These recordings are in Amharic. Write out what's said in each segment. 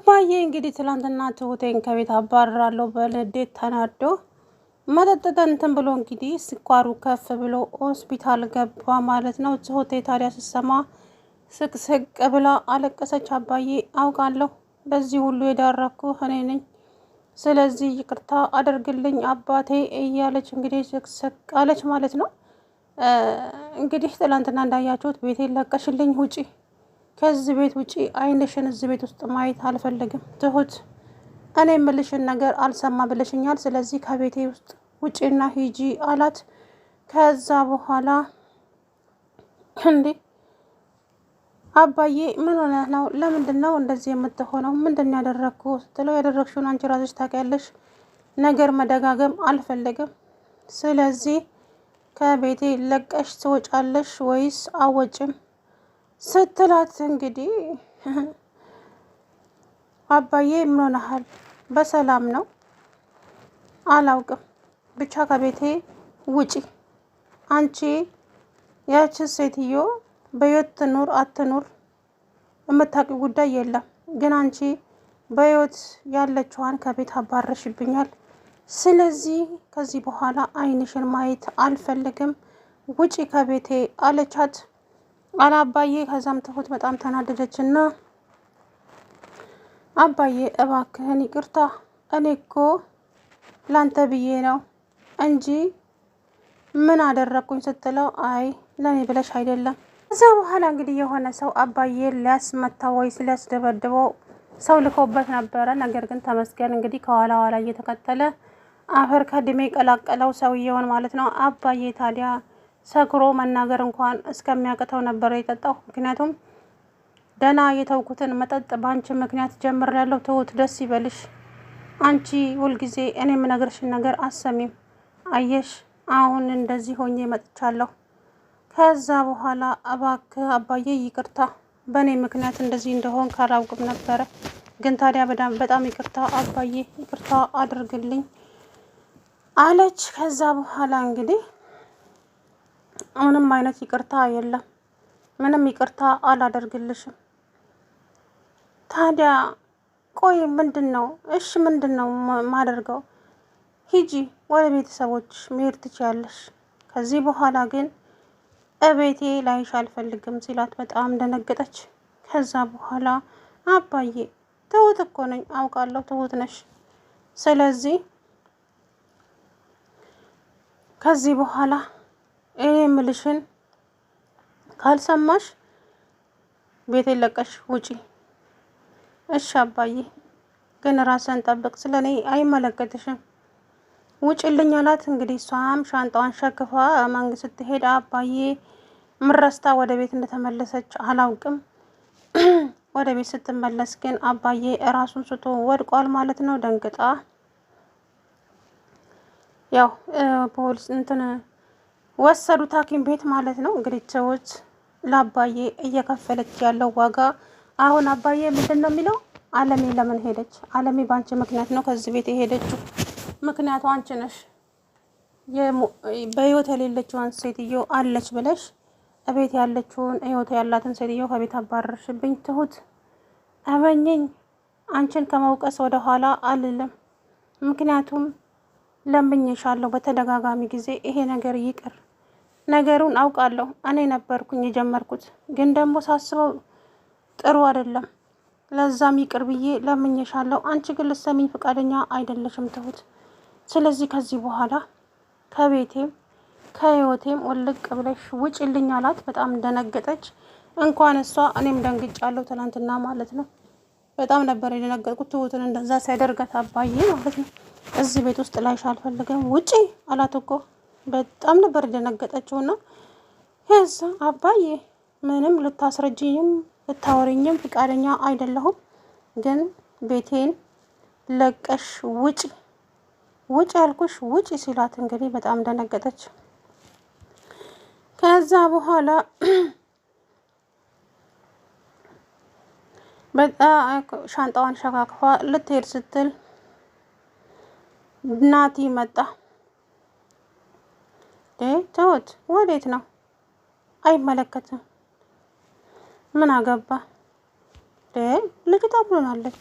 አባዬ እንግዲህ ትላንትና ትሁቴን ከቤት አባርራለሁ በንዴት ተናዶ መጠጥ እንትን ብሎ እንግዲህ ስኳሩ ከፍ ብሎ ሆስፒታል ገባ ማለት ነው። ትሁቴ ታዲያ ስትሰማ ስቅስቅ ብላ አለቀሰች። አባዬ አውቃለሁ ለዚህ ሁሉ የዳረኩ እኔ ነኝ፣ ስለዚህ ይቅርታ አድርግልኝ አባቴ እያለች እንግዲህ ስቅስቅ አለች ማለት ነው። እንግዲህ ትላንትና እንዳያችሁት ቤቴን ለቀሽልኝ ውጪ፣ ከዚህ ቤት ውጪ፣ አይንሽን እዚህ ቤት ውስጥ ማየት አልፈልግም። ትሁት እኔ የምልሽን ነገር አልሰማ ብለሽኛል፣ ስለዚህ ከቤቴ ውስጥ ውጪና ሂጂ አላት። ከዛ በኋላ እንዴ አባዬ ምን ሆነ ነው? ለምንድን ነው እንደዚህ የምትሆነው? ምንድን ያደረግኩ ስትለው ያደረግሽውን አንቺ ራስሽ ታውቂያለሽ፣ ነገር መደጋገም አልፈልግም። ስለዚህ ከቤቴ ለቀሽ ትወጫለሽ ወይስ አወጭም ስትላት እንግዲህ አባዬ ምን ሆነሃል? በሰላም ነው? አላውቅም፣ ብቻ ከቤቴ ውጪ። አንቺ ያቺ ሴትዮ በህይወት ትኑር አትኑር የምታውቂው ጉዳይ የለም፣ ግን አንቺ በህይወት ያለችዋን ከቤት አባረሽብኛል። ስለዚህ ከዚህ በኋላ አይንሽን ማየት አልፈልግም፣ ውጪ ከቤቴ አለቻት። አባዬ ከዛም ትሁት በጣም ተናደደችና አባዬ እባክህን ይቅርታ፣ እኔ እኮ ላንተ ብዬ ነው እንጂ ምን አደረግኩኝ ስትለው አይ ለኔ ብለሽ አይደለም። ከዛ በኋላ እንግዲህ የሆነ ሰው አባዬ ሊያስመታው ወይስ ሊያስደበድበው ሰው ልኮበት ነበረ። ነገር ግን ተመስገን እንግዲህ ከኋላ ኋላ እየተከተለ አፈር ከድሜ ቀላቀለው ሰውየውን ማለት ነው። አባዬ ታዲያ ሰክሮ መናገር እንኳን እስከሚያቅተው ነበር የጠጣው። ምክንያቱም ደህና የተውኩትን መጠጥ በአንቺ ምክንያት ጀምሬያለሁ። ትሁት ደስ ይበልሽ፣ አንቺ ሁልጊዜ እኔ የምነግርሽን ነገር አሰሚም። አየሽ አሁን እንደዚህ ሆኜ መጥቻለሁ። ከዛ በኋላ እባክህ አባዬ ይቅርታ፣ በእኔ ምክንያት እንደዚህ እንደሆን ካላውቅም ነበረ፣ ግን ታዲያ በጣም ይቅርታ አባዬ፣ ይቅርታ አድርግልኝ አለች። ከዛ በኋላ እንግዲህ ምንም አይነት ይቅርታ የለም፣ ምንም ይቅርታ አላደርግልሽም። ታዲያ ቆይ ምንድን ነው? እሺ ምንድን ነው ማደርገው? ሂጂ ወደ ቤተሰቦች መሄድ ትችያለሽ፣ ከዚህ በኋላ ግን እቤቴ ላይሽ አልፈልግም ሲላት በጣም ደነገጠች። ከዛ በኋላ አባዬ ትሁት እኮ ነኝ፣ አውቃለሁ ትሁት ነሽ፣ ስለዚህ ከዚህ በኋላ እኔ የምልሽን ካልሰማሽ ቤቴን ለቀሽ ውጪ። እሺ አባዬ ግን ራስን ጠብቅ፣ ስለኔ አይመለከትሽም፣ ውጪልኝ አላት። እንግዲህ እሷም ሻንጣዋን ሸክፋ መንግስት ስትሄድ አባዬ ምረስታ ወደ ቤት እንደተመለሰች አላውቅም። ወደ ቤት ስትመለስ ግን አባዬ ራሱን ስቶ ወድቋል ማለት ነው። ደንግጣ ያው ፖሊስ እንትን ወሰዱት ሐኪም ቤት ማለት ነው። እንግዲህ ሰዎች ለአባዬ እየከፈለች ያለው ዋጋ አሁን አባዬ ምንድን ነው የሚለው? አለሜ ለምን ሄደች? አለሜ በአንቺ ምክንያት ነው ከዚህ ቤት የሄደችው፣ ምክንያቱ አንቺ ነሽ። በህይወት የሌለችውን ሴትዮ አለች ብለሽ እቤት ያለችውን ህይወት ያላትን ሴትዮ ከቤት አባረርሽብኝ። ትሁት እመኚኝ፣ አንቺን ከመውቀስ ወደ ኋላ አልልም፣ ምክንያቱም ለምኜሻለሁ በተደጋጋሚ ጊዜ ይሄ ነገር ይቅር። ነገሩን አውቃለሁ እኔ ነበርኩኝ የጀመርኩት፣ ግን ደግሞ ሳስበው ጥሩ አይደለም። ለዛም ይቅር ብዬ ለምኜሻለሁ። አንቺ ግን ልትሰሚኝ ፈቃደኛ አይደለሽም ትሁት። ስለዚህ ከዚህ በኋላ ከቤቴም ከህይወቴም ውልቅ ብለሽ ውጭልኝ አላት። በጣም ደነገጠች። እንኳን እሷ እኔም ደንግጫለሁ ትናንትና ማለት ነው። በጣም ነበር የደነገጥኩት ትሁትን እንደዛ ሲያደርጋት አባዬ ማለት ነው። እዚህ ቤት ውስጥ ላይሽ አልፈልግም ውጪ አላት እኮ። በጣም ነበር የደነገጠችውና ከዛ አባዬ ምንም ልታስረጅኝም ልታወሪኝም ፍቃደኛ አይደለሁም፣ ግን ቤቴን ለቀሽ ውጪ፣ ውጪ ያልኩሽ ውጪ ሲላት እንግዲህ በጣም ደነገጠች። ከዛ በኋላ በጣም ሻንጣዋን ሸካክፋ ልትሄድ ስትል ናቲ መጣ። ትሁት ወዴት ነው? አይመለከትም፣ ምን አገባ? ልጅቷ ብሎናለች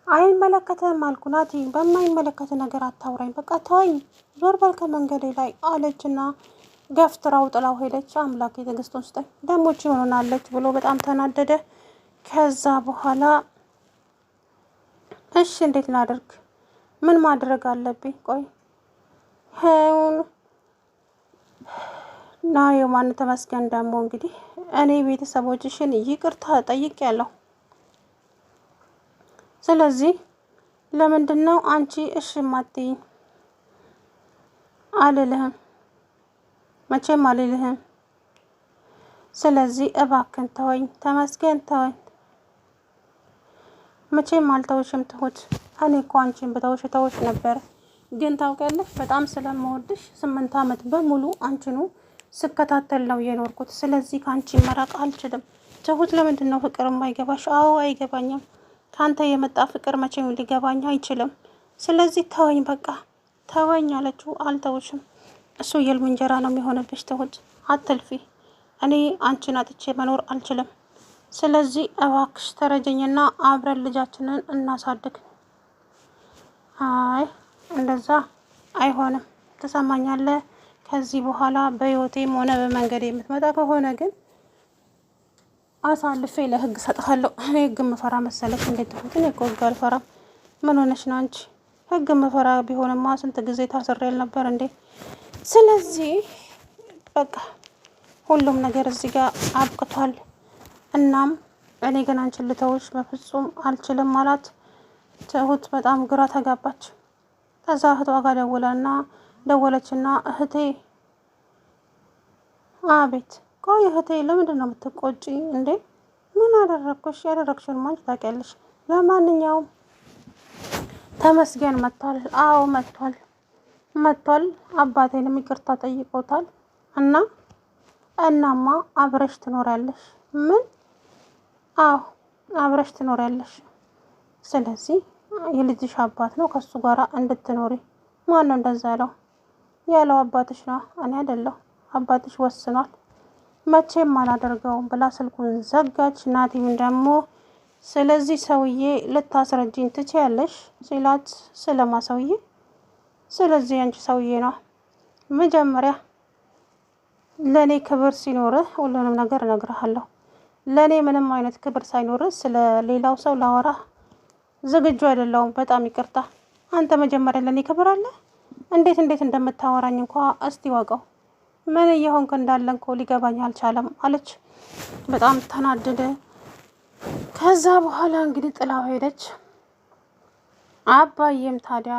አይመለከትም አልኩ ናቲ፣ በማይመለከት ነገር አታውራኝ፣ በቃ ተወኝ፣ ዞር በል ከመንገዴ ላይ አለችና ገፍትራው ጥላው ሄደች። አምላክ የትዕግስቱን ስጠኝ፣ ደሞች ሆናለች ብሎ በጣም ተናደደ። ከዛ በኋላ እሺ እንዴት ላድርግ? ምን ማድረግ አለብኝ? ቆይ ና የማን ተመስገን ደግሞ እንግዲህ እኔ ቤተሰቦችሽን ይቅርታ ጠይቄያለሁ። ስለዚህ ለምንድን ነው አንቺ እሺ ማትይኝ? አልልህም፣ መቼም አልልህም። ስለዚህ እባክን ተወኝ ተመስገን፣ ተወኝ። መቼም አልተውሽም ትሁት። እኔ እኮ አንቺን ብተውሽ ተውሽ ነበር፣ ግን ታውቂያለሽ በጣም ስለምወድሽ 8 ዓመት በሙሉ አንቺኑ ስከታተል ነው የኖርኩት። ስለዚህ ከአንቺ መራቅ አልችልም። ትሁት ለምንድን ነው ፍቅር የማይገባሽ? አዎ አይገባኝም። ከአንተ የመጣ ፍቅር መቼም ሊገባኝ አይችልም። ስለዚህ ተወኝ፣ በቃ ተወኝ አለችው። አልተውሽም። እሱ የልም እንጀራ ነው የሚሆንብሽ ትሁት፣ አትልፊ። እኔ አንቺን አጥቼ መኖር አልችልም። ስለዚህ እባክሽ ተረጀኝና አብረን ልጃችንን እናሳድግ። አይ እንደዛ አይሆንም፣ ትሰማኛለህ? ከዚህ በኋላ በህይወቴም ሆነ በመንገድ የምትመጣ ከሆነ ግን አሳልፌ ለህግ ሰጥሃለሁ። እኔ ህግ ምፈራ መሰለሽ? እንዴት ትሁት? እኔ እኮ ህግ አልፈራም። ምን ሆነሽ ነው አንቺ? ህግ ምፈራ ቢሆንማ ስንት ጊዜ ታስሬል ነበር እንዴ? ስለዚህ በቃ ሁሉም ነገር እዚህ ጋር አብቅቷል። እናም እኔ ግን አንቺን ልተውሽ በፍጹም አልችልም አላት። ትሁት በጣም ግራ ተጋባች። ከዛ እህቷ ጋር ደወለችና እህቴ። አቤት። ቆይ እህቴ ለምንድን ነው የምትቆጪ እንዴ? ምን አደረግኩሽ? ያደረግሽውን ማንቺ ታውቂያለሽ። ለማንኛውም ተመስገን መጥቷል። አዎ መጥቷል። አባቴንም ይቅርታ ጠይቆታል። እናማ አብረሽ ትኖሪያለሽ። ምን? አዎ አብረሽ ትኖሪያለሽ። ስለዚህ የልጅሽ አባት ነው ከሱ ጋር እንድትኖሪ። ማን ነው እንደዛ ያለው? አባትሽ ነው፣ እኔ አይደለሁ። አባትሽ ወስኗል። መቼም አላደርገውም ብላ ስልኩን ዘጋች። ናቲም ደግሞ ስለዚህ ሰውዬ ልታስረጅኝ ትችያለሽ ሲላት፣ ስለማ ሰውዬ? ስለዚህ አንቺ ሰውዬ ነው። መጀመሪያ ለእኔ ክብር ሲኖርህ ሁሉንም ነገር እነግርሃለሁ። ለእኔ ምንም አይነት ክብር ሳይኖርህ ስለ ሌላው ሰው ላወራ ዝግጁ አይደለሁም። በጣም ይቅርታ። አንተ መጀመሪያ ለእኔ ክብር አለ? እንዴት እንደምታወራኝ እንኳ እስቲ ዋቀው። ምን እየሆንክ እንዳለ እንኮ ሊገባኝ አልቻለም አለች። በጣም ተናደደ። ከዛ በኋላ እንግዲህ ጥላው ሄደች። አባዬም ታዲያ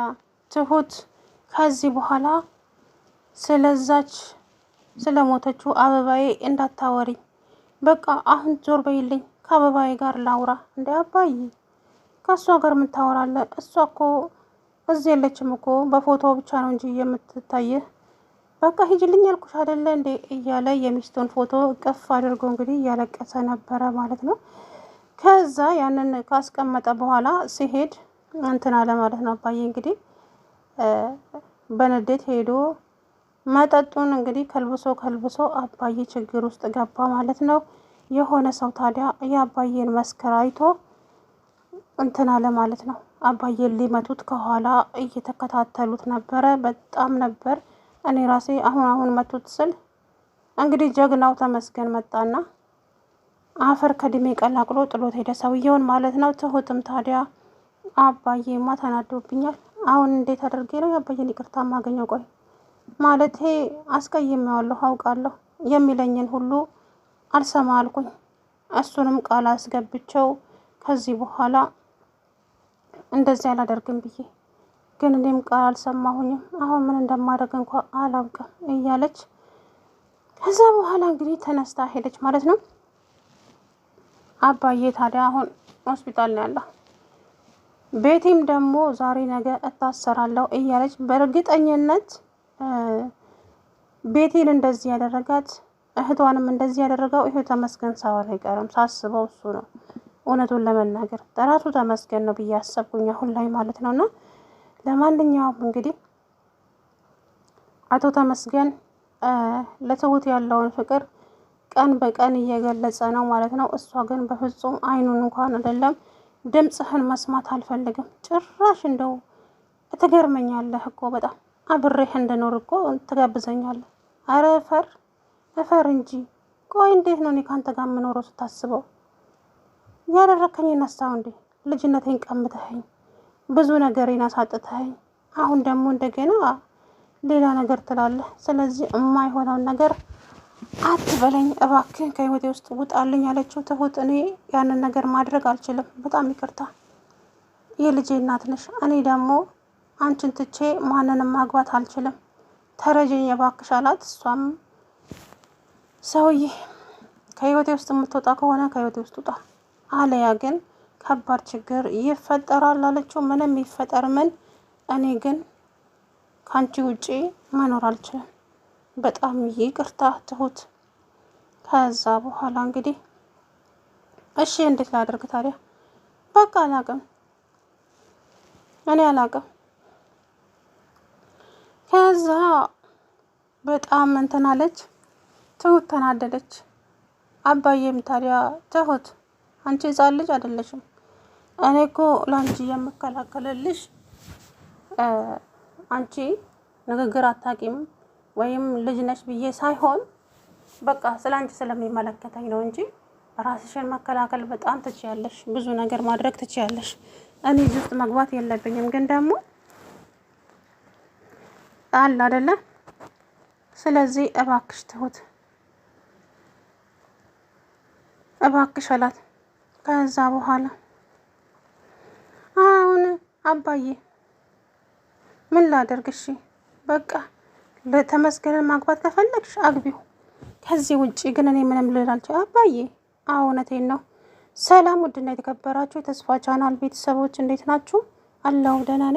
ትሁት ከዚህ በኋላ ስለዛች ስለሞተችው አበባዬ እንዳታወሪኝ፣ በቃ አሁን ዞር በይልኝ፣ ከአበባዬ ጋር ላውራ። እንደ አባዬ ከእሷ ጋር የምታወራለ? እሷ እኮ እዚህ የለችም እኮ በፎቶ ብቻ ነው እንጂ የምትታይህ። በቃ ሂጅልኝ ያልኩሽ አይደለ እንዴ? እያለ የሚስቱን ፎቶ እቅፍ አድርጎ እንግዲህ እያለቀሰ ነበረ ማለት ነው። ከዛ ያንን ካስቀመጠ በኋላ ሲሄድ እንትን አለ ማለት ነው። አባዬ እንግዲህ በንዴት ሄዶ መጠጡን እንግዲህ ከልብሶ አባዬ ችግር ውስጥ ገባ ማለት ነው። የሆነ ሰው ታዲያ የአባዬን መስከር አይቶ እንትን አለ ማለት ነው። አባዬን ሊመቱት ከኋላ እየተከታተሉት ነበረ። በጣም ነበር። እኔ ራሴ አሁን መቱት ስል እንግዲህ ጀግናው ተመስገን መጣና አፈር ከድሜ ቀላቅሎ ጥሎት ሄደ ሰውየውን ማለት ነው። ትሁትም ታዲያ አባዬማ ተናዶብኛል፣ አሁን እንዴት አድርጌ ነው የአባዬን ይቅርታ ማገኘው? ቆይ ማለቴ አስቀይሜዋለሁ፣ አውቃለሁ፣ የሚለኝን ሁሉ አልሰማ አልኩኝ። እሱንም ቃል አስገብቸው ከዚህ በኋላ እንደዚህ አላደርግም ብዬ፣ ግን እኔም ቃል አልሰማሁኝም። አሁን ምን እንደማደርግ እንኳ አላውቅም እያለች ከዛ በኋላ እንግዲህ ተነስታ ሄደች ማለት ነው። አባዬ ታዲያ አሁን ሆስፒታል ነው ያለው። ቤቲም ደግሞ ዛሬ ነገ እታሰራለሁ እያለች በእርግጠኝነት ቤቲን እንደዚህ ያደረጋት እህቷንም እንደዚህ ያደረገው ይሄ ተመስገን ሳይሆን አይቀርም። ሳስበው እሱ ነው። እውነቱን ለመናገር ጠራቱ ተመስገን ነው ብዬ አሰብኩኝ አሁን ላይ ማለት ነውና ለማንኛውም እንግዲህ አቶ ተመስገን ለትሁት ያለውን ፍቅር ቀን በቀን እየገለጸ ነው ማለት ነው። እሷ ግን በፍጹም አይኑን እንኳን አይደለም ድምፅህን መስማት አልፈልግም። ጭራሽ እንደው ትገርመኛለህ እኮ በጣም አብሬህ እንድኖር እኮ ትጋብዘኛለህ። አረ እፈር እንጂ። ቆይ እንዴት ነው እኔ ካንተ ጋር የምኖረው ስታስበው? ያደረከኝ ነሳው እንዴ? ልጅነቴን ቀምተኸኝ ብዙ ነገሬን አሳጥተኸኝ አሁን ደግሞ እንደገና ሌላ ነገር ትላለህ። ስለዚህ የማይሆነውን ነገር አትበለኝ እባክህ፣ ከህይወቴ ውስጥ ውጣልኝ አለችው ትሁት። እኔ ያንን ነገር ማድረግ አልችልም፣ በጣም ይቅርታ፣ የልጄ እናት ነሽ። እኔ ደግሞ አንቺን ትቼ ማንንም ማግባት አልችልም፣ ተረጅኝ እባክሽ አላት። እሷም ሰውዬ ከህይወቴ ውስጥ የምትወጣ ከሆነ ከህይወቴ ውስጥ ውጣ፣ አለያ ግን ከባድ ችግር ይፈጠራል አለችው። ምንም ይፈጠር ምን፣ እኔ ግን ከአንቺ ውጪ መኖር አልችልም፣ በጣም ይቅርታ ትሁት። ከዛ በኋላ እንግዲህ እሺ እንዴት ላደርግ ታዲያ? በቃ አላቅም፣ እኔ አላቅም። ከዛ በጣም እንትን አለች ትሁት፣ ተናደደች። አባዬም ታዲያ ትሁት አንቺ ህፃን ልጅ አይደለሽም፣ እኔ እኮ ለአንቺ የምከላከልልሽ አንቺ ንግግር አታቂም ወይም ልጅ ነሽ ብዬ ሳይሆን በቃ ስለ አንቺ ስለሚመለከተኝ ነው እንጂ ራስሽን መከላከል በጣም ትችያለሽ፣ ብዙ ነገር ማድረግ ትችያለሽ። እኔ እዚህ ውስጥ መግባት የለብኝም፣ ግን ደግሞ አለ አይደለ? ስለዚህ እባክሽ ትሁት እባክሽ አላት። ከዛ በኋላ አሁን አባዬ ምን ላደርግ? እሺ በቃ ለተመስገንን ማግባት ከፈለግሽ አግቢው፣ ከዚህ ውጪ ግን እኔ ምንም ልል አልችልም። አባዬ እውነቴን ነው። ሰላም ውድና የተከበራችሁ የተስፋ ቻናል ቤተሰቦች እንዴት ናችሁ? አላሁ ደህና ነኝ።